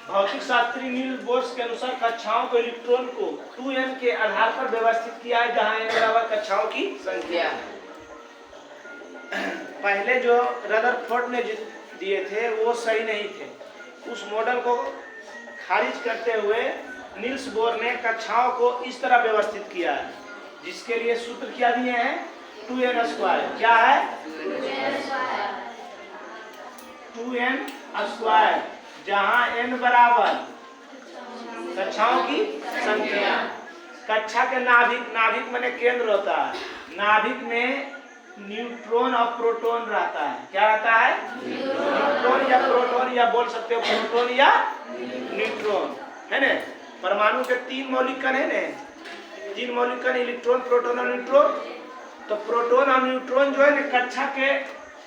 भौतिक Shastri Niels bourse के अनुसार कक्षाओं को इलेक्ट्रॉन को 2n के आधार पर व्यवस्थित किया है, जहां n बराबर कक्षाओं की संख्या। पहले जो रदरफोर्ड ने दिए थे वो सही नहीं थे। उस मॉडल को खारिज करते हुए नील्स बोर ने कक्षाओं को इस तरह व्यवस्थित किया है, जिसके लिए सूत्र क्या दिए हैं, 2n²। क्या है? 2n², जहां n बराबर कक्षाओं की संख्या। कक्षा के नाभिक माने केंद्र होता है। नाभिक में न्यूट्रॉन और प्रोटॉन रहता है। क्या रहता है? न्यूट्रॉन या प्रोटॉन, या बोल सकते हो प्रोटॉन या न्यूट्रॉन, है ना। परमाणु के 3 मौलिक कण है ना, 3 मौलिक कण, इलेक्ट्रॉन, प्रोटॉन और न्यूट्रॉन। तो प्रोटॉन और न्यूट्रॉन जो है ना कक्षा के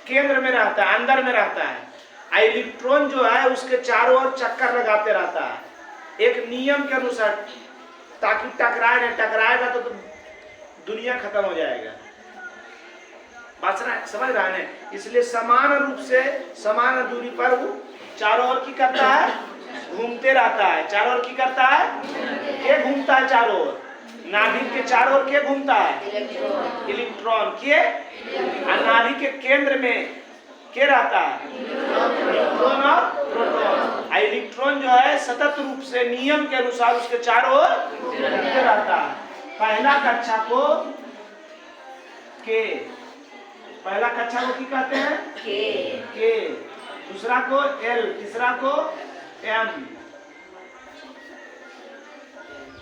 केंद्र में रहता है, अंदर में रहता है। इलेक्ट्रॉन जो है उसके चारों ओर चक्कर लगाते रहता है एक नियम के अनुसार, ताकि टकराए नहीं। टकराएगा तो दुनिया खत्म हो जाएगा। बात समझ रहा है? इसलिए समान रूप से समान दूरी पर वो चारों ओर की करता है, घूमते रहता है। चारों ओर की करता है, के घूमता है चारों ओर। नाभिक के चारों ओर के घूमता है, इलेक्ट्रॉन के। नाभिक के केंद्र में के रहता है, न्यूट्रॉन और प्रोटॉन। इलेक्ट्रॉन जो है सतत रूप से नियम के अनुसार उसके चारों ओर घूमते रहता है। पहला कक्षा को के, पहला कक्षा को क्या कहते हैं? के। दूसरा को L, तीसरा को M,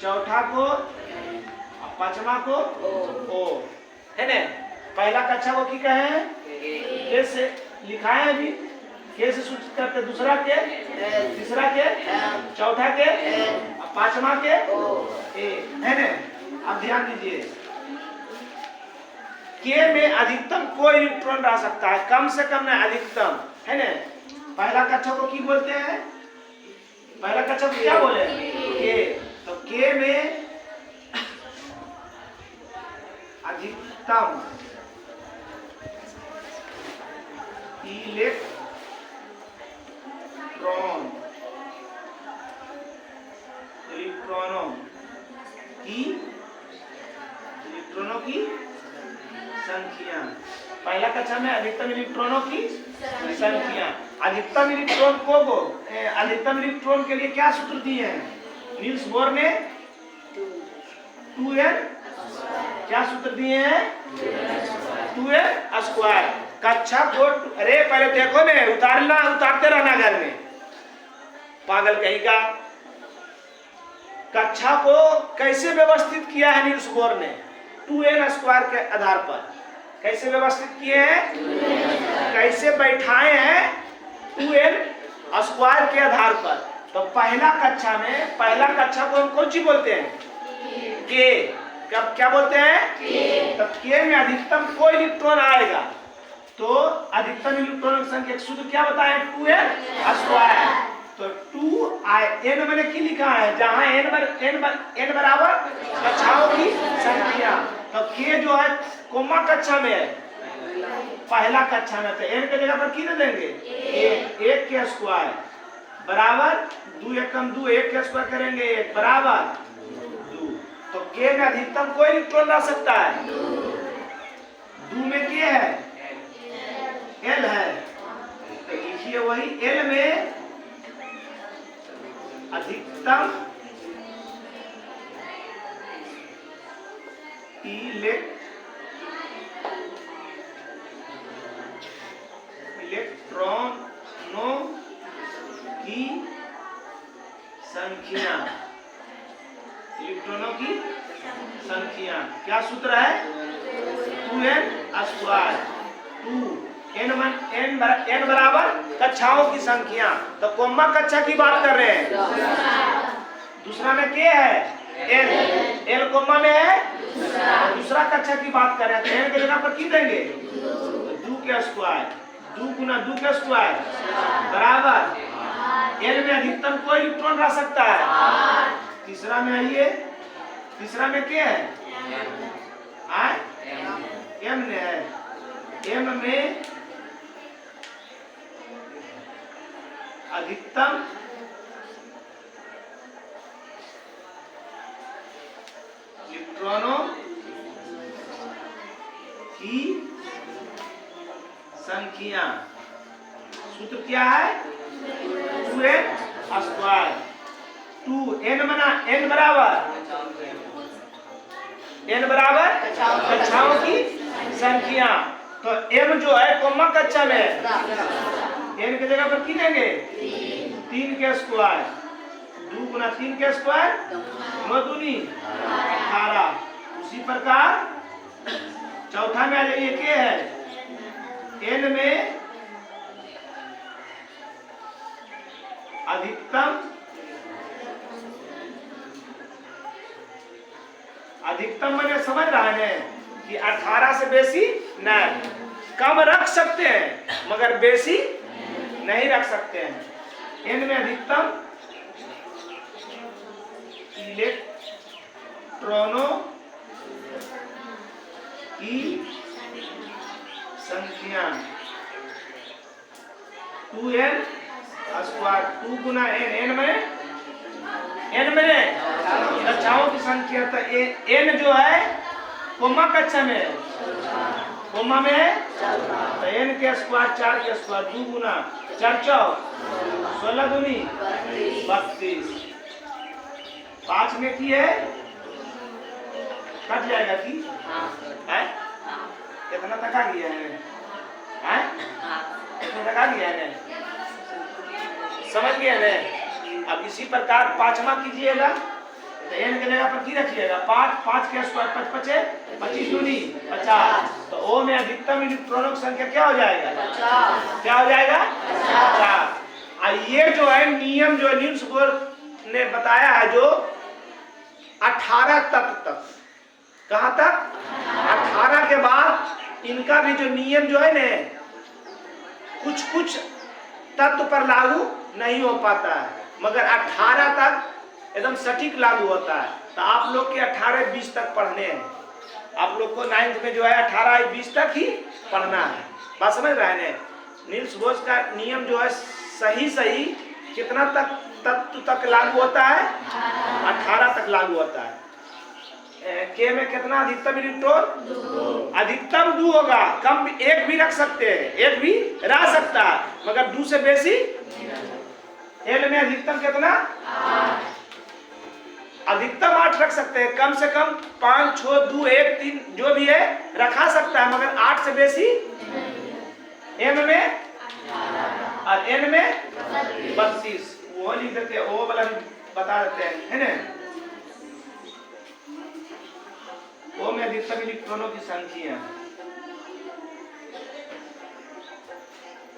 चौथा को, पांचवा को O, है ना। पहला कक्षा को क्या कहे? के से लिखा है अभी, के से सूचित करते। दूसरा के, तीसरा के, चौथा के, पांचवा के ए, है ना। अब ध्यान दीजिए, के में अधिकतम कोई इलेक्ट्रॉन रह सकता है, कम से कम ना अधिकतम, है ना। पहला कक्षा को की बोलते हैं? पहला कक्षा को क्या बोले? के। तो के में अधिकतम इलेक्ट्रॉनों की संख्या। पहला कक्षा में अधिकतम इलेक्ट्रॉनों की संख्या। अधिकतम इलेक्ट्रॉन के लिए क्या सूत्र दिए हैं नील्स बोर ने? 2n। क्या सूत्र दिए हैं? 2n²। कक्षा को, अरे पहले देखो ने, उतारते रहना घर में, पागल कहीं का। कक्षा को कैसे व्यवस्थित किया है नील्स बोर ने? 2n² के आधार पर। कैसे व्यवस्थित किए हैं? कैसे बैठाए हैं? 2n² के आधार पर। तो पहला कक्षा को हम कौन सी बोलते हैं? के। क्या बोलते हैं? तो के में अधिकतम कोई इलेक्ट्रॉन आएगा तो अधिकतम इलेक्ट्रॉन की संख्या सूत्र क्या बताए? 2n²। तो 2n मैंने की लिखा है, जहां n बराबर कक्षाओं की संख्या। तो के जो है कोमा कक्षा में है, पहला कक्षा में। तो n के जगह पर की दे देंगे? 1 के स्क्वायर बराबर 2 एकम 2, 1 के स्क्वायर करेंगे 1 बराबर 2। तो के में अधिकतम कोई इलेक्ट्रॉन रह सकता है। 2 में के है, L है, तो लिखिए वही L में अधिकतम इलेक्ट्रॉनों की संख्या। इलेक्ट्रॉनों की संख्या क्या सूत्र है? 2n²। 2n बराबर कक्षाओं की संख्या। तो कोमा कक्षा की बात कर रहे हैं। दूसरा में के है, L कोमा में है। दूसरा कक्षा की बात कर रहे हैं, तो n के जगह पर की देंगे? 2 के स्क्वायर, 2 गुना 2 के स्क्वायर बराबर L में अधिकतम कोई इलेक्ट्रॉन रह सकता है। तीसरा में आइए, तीसरा में क्या है? M में है। M में अधिकतम इलेक्ट्रॉनों की संख्या। सूत्र क्या है? 2n square. 2n बना n बराबर कक्षाओं की संख्या। तो m जो है कोमा कक्षा में n की जगह पर की देंगे 3 के स्क्वायर। 2 गुना 3 के स्क्वायर 9 दूनी 18। उसी प्रकार चौथा में आ जाइए के है n में अधिकतम मैंने समझ रहा है कि 18 से बेसी नहीं। कम रख सकते हैं मगर बेसी नहीं रख सकते हैं। n में अधिकतम इलेक्ट्रॉनों की संख्या 2n स्क्वायर। 2 गुना n में कक्षाओं की संख्या। तो n जो है कोमा कक्षा में कोमा में तो n के स्क्वायर 4 के स्क्वायर। 2 गुना 4 चौक 16 दूनी 32। 5 में की है कट जाएगा की है? कितना तक आ गया है? कितना तक आ गया है? समझ गए ना? अब इसी प्रकार पांचवा कीजिएगा तो n के जगह पर की रखिएगा 5 के स्क्वायर 5 पचे 25 दूनी 50। तो O में अधिकतम इलेक्ट्रॉनों की संख्या क्या हो जाएगा? 50। क्या हो जाएगा? 50। ये जो है नियम जो न्यूल्स बोर ने बताया है जो 18 तक कहाँ तक? 18 के बाद इनका भी जो नियम जो है ना कुछ तत्व पर लागू नहीं हो पाता है मगर 18 तक एकदम सटीक लागू होता है। तो आप लोग के 18-20 तक पढ़ने हैं। आप लोग को 9th में जो है 18-20 तक ही पढ़ना है। बात समझ रहे हैं? नील्स बोर्स का नियम जो है सही कितना तक तत्व तक लागू होता है? 18 तक लागू होता है। के में कितना अधिकतम इलेक्ट्रॉन? अधिकतम 2 होगा। कम 1 भी रख सकते हैं, 1 भी रह सकता है मगर 2 से बेसी। एल में अधिकतम कितना? 8। अधिकतम 8 रख सकते हैं। कम से कम 5, 6, 2, 1, 3 जो भी है रखा सकता है मगर 8 से बेसी। एम में और एन में 32। वो लिख देते हैं, वो वाला भी बता देते हैं, है ना? ओ में अधिकतम इलेक्ट्रॉनों की संख्या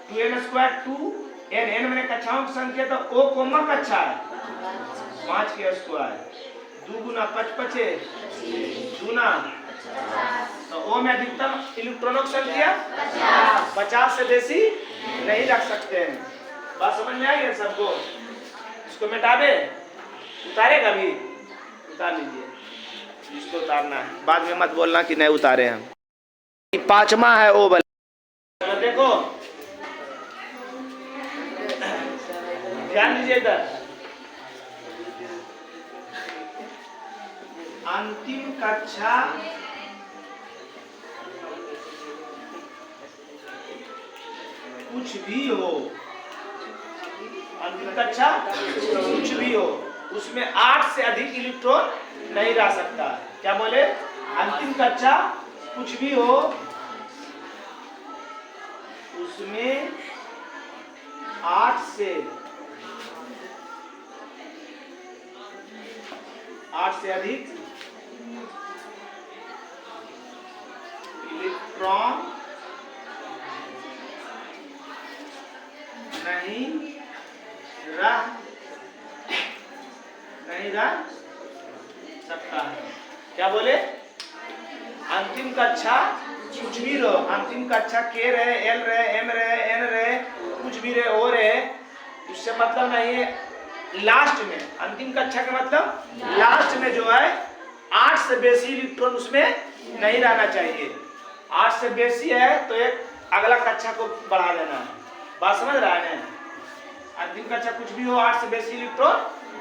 2n स्क्वायर 2n। n मैंने कक्षाओं की संख्या तो O कोमा कक्षा है 5 के स्क्वायर। 2 गुना 5 पचे दूना। तो O में अधिकतम इलेक्ट्रॉनों की संख्या 50 से बेसी नहीं रख सकते हैं। बात समझ में आई है सबको? इसको मिटा दे, उतारेगा भी? उतार लीजिए जिसको उतारना है। बाद में मत बोलना कि नहीं उतारे हम। 5वां है ओ वाला। देखो ध्यान दीजिए इधर। अंतिम कक्षा कुछ भी हो, अंतिम कक्षा कुछ भी हो उसमें 8 से अधिक इलेक्ट्रॉन नहीं रह सकता। क्या बोले? अंतिम कक्षा कुछ भी हो उसमें 8 से अधिक इलेक्ट्रॉन नहीं रह सकता है। क्या बोले? अंतिम कक्षा कुछ भी रहो, अंतिम कक्षा के रहे, एल रहे, एम रहे, एन रहे, कुछ भी रहे, ओ रहे, उससे मतलब नहीं है। लास्ट में अंतिम कक्षा का मतलब लास्ट में जो है 8 से बेसी इलेक्ट्रॉन उसमें नहीं रहना चाहिए। 8 से बेसी है तो एक अगला कक्षा को बढ़ा देना है। बात समझ रहा है? अंतिम कक्षा कुछ भी हो 8 से बेसी इलेक्ट्रॉन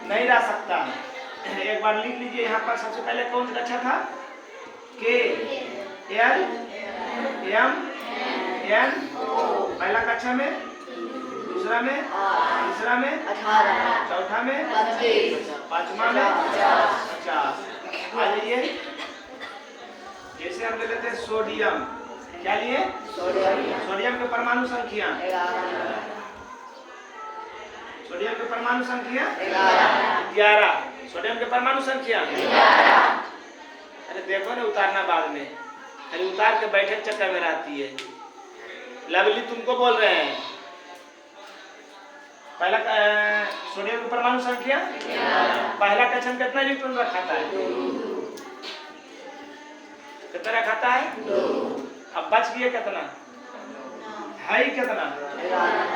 नहीं रह सकता। एक बार लिख लीजिए यहाँ पर। सबसे पहले कौन सा कक्षा था? K L M N। पहला कक्षा में, दूसरा में, तीसरा में 18, चौथा में, 25, पांचवा में 50। आ जाइए। जैसे हम ले लेते हैं सोडियम। क्या लिए? सोडियम के परमाणु संख्या। सोडियम के परमाणु संख्या 11। सोडियम के परमाणु संख्या 11। अरे देखो ना, उतारना बाद में, अरे उतार के बैठे चक्कर में रहती है। लवली तुमको बोल रहे हैं। पहला सोडियम की परमाणु संख्या, पहला कक्षा में कितना इलेक्ट्रॉन रखा था? कितना रखा है? अब बच गया कितना है? कितना?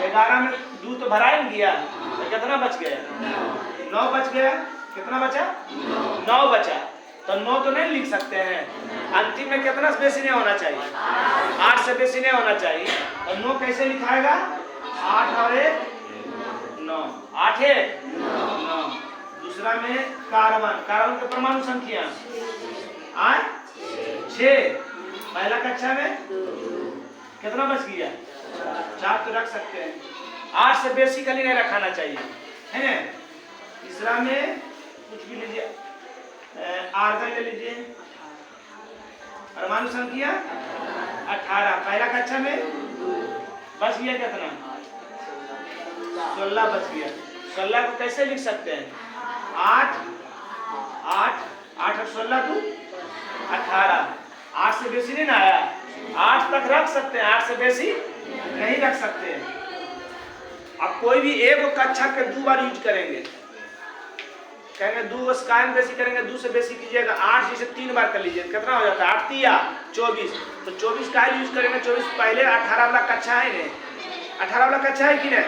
11 में 2 तो भरा ही गया, तो कितना बच गया? 9 बच गया। कितना बचा? 9 बचा। तो 9 तो नहीं लिख सकते हैं। अंतिम में कितना से बेसी नहीं होना चाहिए? 8 से बेसी नहीं होना चाहिए। तो 9 कैसे लिखाएगा? 8 और 1 9। 8 1 9। दूसरा में कार्बन। कार्बन के परमाणु संख्या 6। पहला कक्षा में कितना बच गया? 4 तो रख सकते हैं। 8 से बेसी खाली नहीं रखाना चाहिए, है ना। तीसरा में कुछ भी लीजिए, आर्गन ले लीजिए। परमाणु संख्या 18। पहला कक्षा में बच गया कितना? 16 बच गया। 16 को कैसे लिख सकते हैं? 8 और 16 तो 18। 8 से बेसी नहीं ना आया, 8 तक रख सकते हैं, 8 से बेसी नहीं रख सकते हैं। अब कोई भी एक कक्षा के 2 बार यूज करेंगे, कहेंगे 2 कायम बेसी करेंगे, 2 से बेसी कीजिएगा। 8 जिसे 3 बार कर लीजिए, कितना हो जाता है? 8 3 24। तो 24 का यूज करेंगे। 24 पहले 18 वाला कक्षा है नहीं? 18 वाला कक्षा है कि नहीं?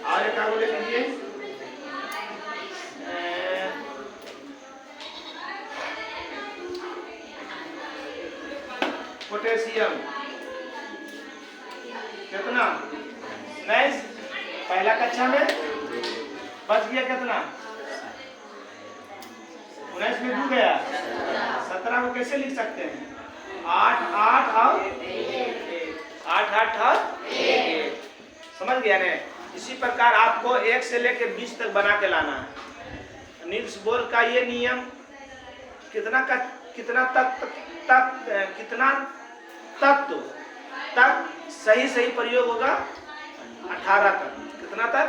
और एक आगे ले लीजिए, पोटेशियम। कितना? 19। पहला कक्षा में बच गया कितना? 19 में 2 गया, 17 को कैसे लिख सकते हैं? 8 8 और 1। 8 8 और 1। समझ गया ने? इसी प्रकार आपको 1 से लेकर 20 तक बना के लाना है। नील्स बोर का ये नियम कितना तत्व तक सही प्रयोग होगा? 18 तक। कितना तक?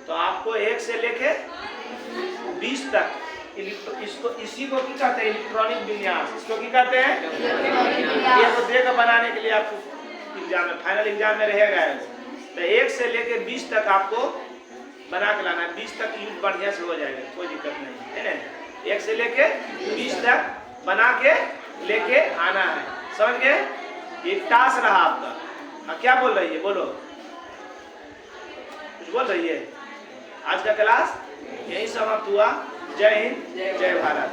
तो आपको 1 से लेके 20 तक इसी को क्या कहते हैं? इलेक्ट्रॉनिक विन्यास। इसको क्या कहते हैं? ये तो देकर बनाने के लिए आपको एग्जाम में, फाइनल एग्जाम में रहेगा। तो 1 से लेके 20 तक आपको बना के लाना है। 20 तक यूज बढ़िया से हो जाएगा, कोई दिक्कत नहीं है ना। 1 से लेके 20 तक बना के लेके आना है। समझ गए? ये टास्क रहा आपका। हाँ, क्या बोल रही है? बोलो, कुछ बोल रही है? आज का क्लास यही समाप्त हुआ। जय हिंद, जय भारत।